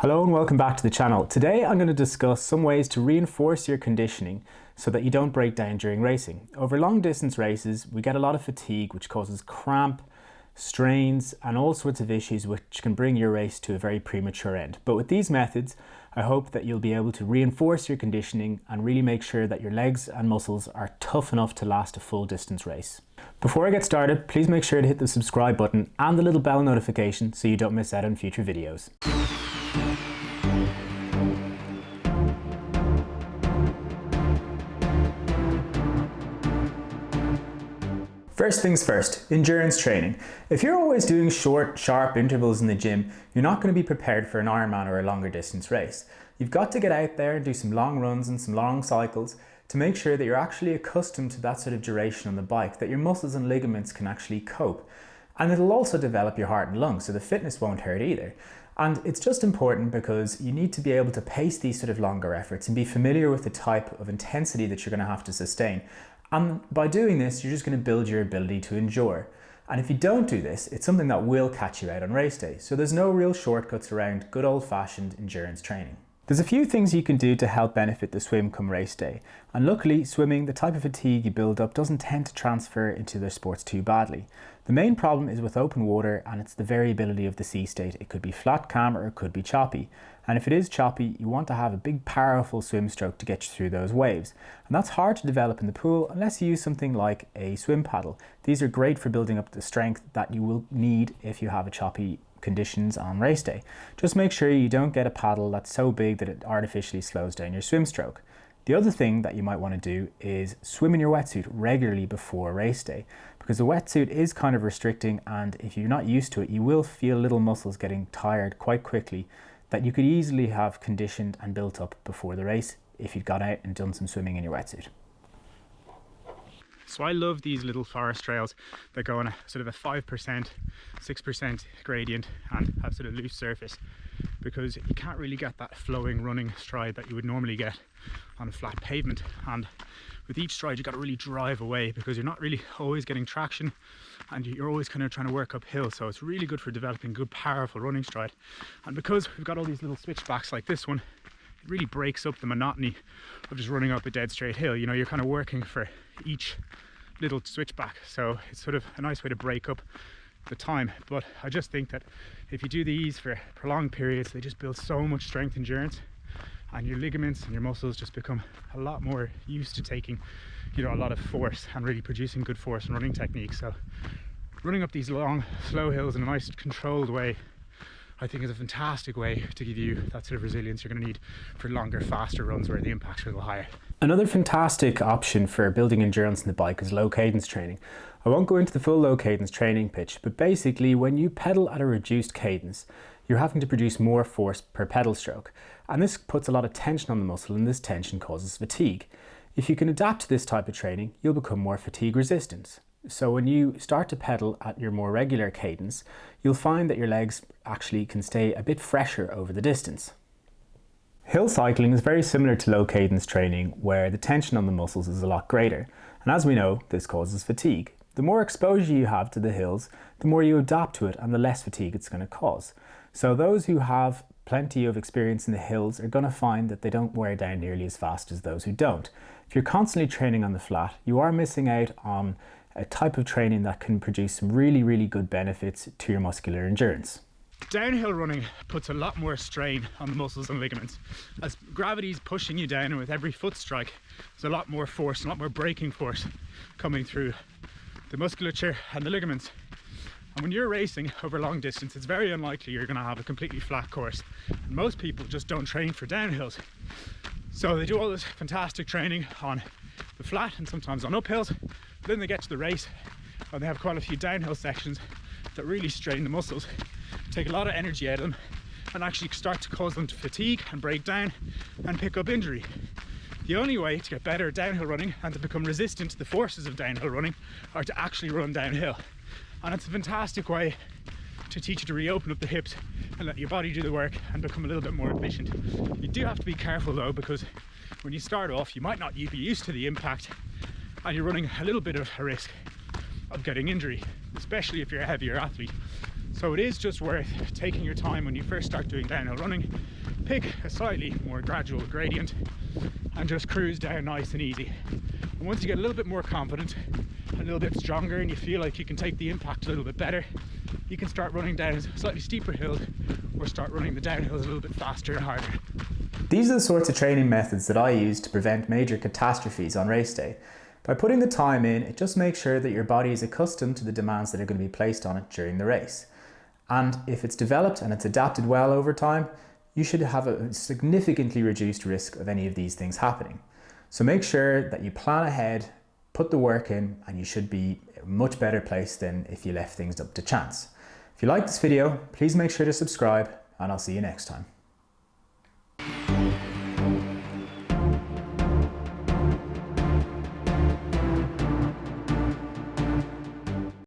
Hello and welcome back to the channel. Today I'm going to discuss some ways to reinforce your conditioning so that you don't break down during racing. Over long distance races we get a lot of fatigue which causes cramp, strains and all sorts of issues which can bring your race to a very premature end. But with these methods I hope that you'll be able to reinforce your conditioning and really make sure that your legs and muscles are tough enough to last a full distance race. Before I get started, please make sure to hit the subscribe button and the little bell notification so you don't miss out on future videos. First things first, endurance training. If you're always doing short, sharp intervals in the gym, you're not going to be prepared for an Ironman or a longer distance race. You've got to get out there and do some long runs and some long cycles to make sure that you're actually accustomed to that sort of duration on the bike, that your muscles and ligaments can actually cope. And it'll also develop your heart and lungs, so the fitness won't hurt either. And it's just important because you need to be able to pace these sort of longer efforts and be familiar with the type of intensity that you're going to have to sustain. And by doing this, you're just going to build your ability to endure. And if you don't do this, it's something that will catch you out on race day. So there's no real shortcuts around good old-fashioned endurance training. There's a few things you can do to help benefit the swim come race day. And luckily, swimming, the type of fatigue you build up doesn't tend to transfer into other sports too badly. The main problem is with open water and it's the variability of the sea state. It could be flat, calm, or it could be choppy. And if it is choppy, you want to have a big powerful swim stroke to get you through those waves. And that's hard to develop in the pool unless you use something like a swim paddle. These are great for building up the strength that you will need if you have a choppy conditions on race day. Just make sure you don't get a paddle that's so big that it artificially slows down your swim stroke. The other thing that you might want to do is swim in your wetsuit regularly before race day, because the wetsuit is kind of restricting, and if you're not used to it you will feel little muscles getting tired quite quickly that you could easily have conditioned and built up before the race if you'd got out and done some swimming in your wetsuit. So I love these little forest trails that go on a sort of a 5%, 6% gradient and have sort of loose surface, because you can't really get that flowing running stride that you would normally get on a flat pavement. And with each stride you've got to really drive away because you're not really always getting traction and you're always kind of trying to work uphill. So it's really good for developing good powerful running stride. And because we've got all these little switchbacks like this one, it really breaks up the monotony of just running up a dead straight hill. You know, you're kind of working for each little switchback, so it's sort of a nice way to break up the time. But I just think that if you do these for prolonged periods, they just build so much strength, endurance, and your ligaments and your muscles just become a lot more used to taking, you know, a lot of force and really producing good force and running techniques. So running up these long slow hills in a nice controlled way I think is a fantastic way to give you that sort of resilience you're going to need for longer, faster runs where the impacts are a little higher. Another fantastic option for building endurance in the bike is low cadence training. I won't go into the full low cadence training pitch, but basically when you pedal at a reduced cadence, you're having to produce more force per pedal stroke. And this puts a lot of tension on the muscle, and this tension causes fatigue. If you can adapt to this type of training, you'll become more fatigue resistant. So when you start to pedal at your more regular cadence, you'll find that your legs actually can stay a bit fresher over the distance. Hill cycling is very similar to low cadence training, where the tension on the muscles is a lot greater. And as we know, this causes fatigue. The more exposure you have to the hills, the more you adapt to it and the less fatigue it's going to cause. So those who have plenty of experience in the hills are going to find that they don't wear down nearly as fast as those who don't. If you're constantly training on the flat, you are missing out on a type of training that can produce some really good benefits to your muscular endurance. Downhill running puts a lot more strain on the muscles and ligaments. As gravity's pushing you down, and with every foot strike there's a lot more force, a lot more braking force coming through the musculature and the ligaments. And when you're racing over long distance, it's very unlikely you're going to have a completely flat course. And most people just don't train for downhills. So they do all this fantastic training on the flat and sometimes on uphills. Then they get to the race and they have quite a few downhill sections that really strain the muscles, take a lot of energy out of them, and actually start to cause them to fatigue and break down and pick up injury. The only way to get better at downhill running and to become resistant to the forces of downhill running are to actually run downhill. And it's a fantastic way to teach you to reopen up the hips and let your body do the work and become a little bit more efficient. You do have to be careful though, because when you start off you might not be used to the impact and you're running a little bit of a risk of getting injury, especially if you're a heavier athlete. So it is just worth taking your time when you first start doing downhill running. Pick a slightly more gradual gradient and just cruise down nice and easy. And once you get a little bit more confident, a little bit stronger, and you feel like you can take the impact a little bit better, you can start running down slightly steeper hills or start running the downhills a little bit faster and harder. These are the sorts of training methods that I use to prevent major catastrophes on race day. By putting the time in, it just makes sure that your body is accustomed to the demands that are going to be placed on it during the race. And if it's developed and it's adapted well over time, you should have a significantly reduced risk of any of these things happening. So make sure that you plan ahead, put the work in, and you should be in a much better place than if you left things up to chance. If you like this video, please make sure to subscribe, and I'll see you next time.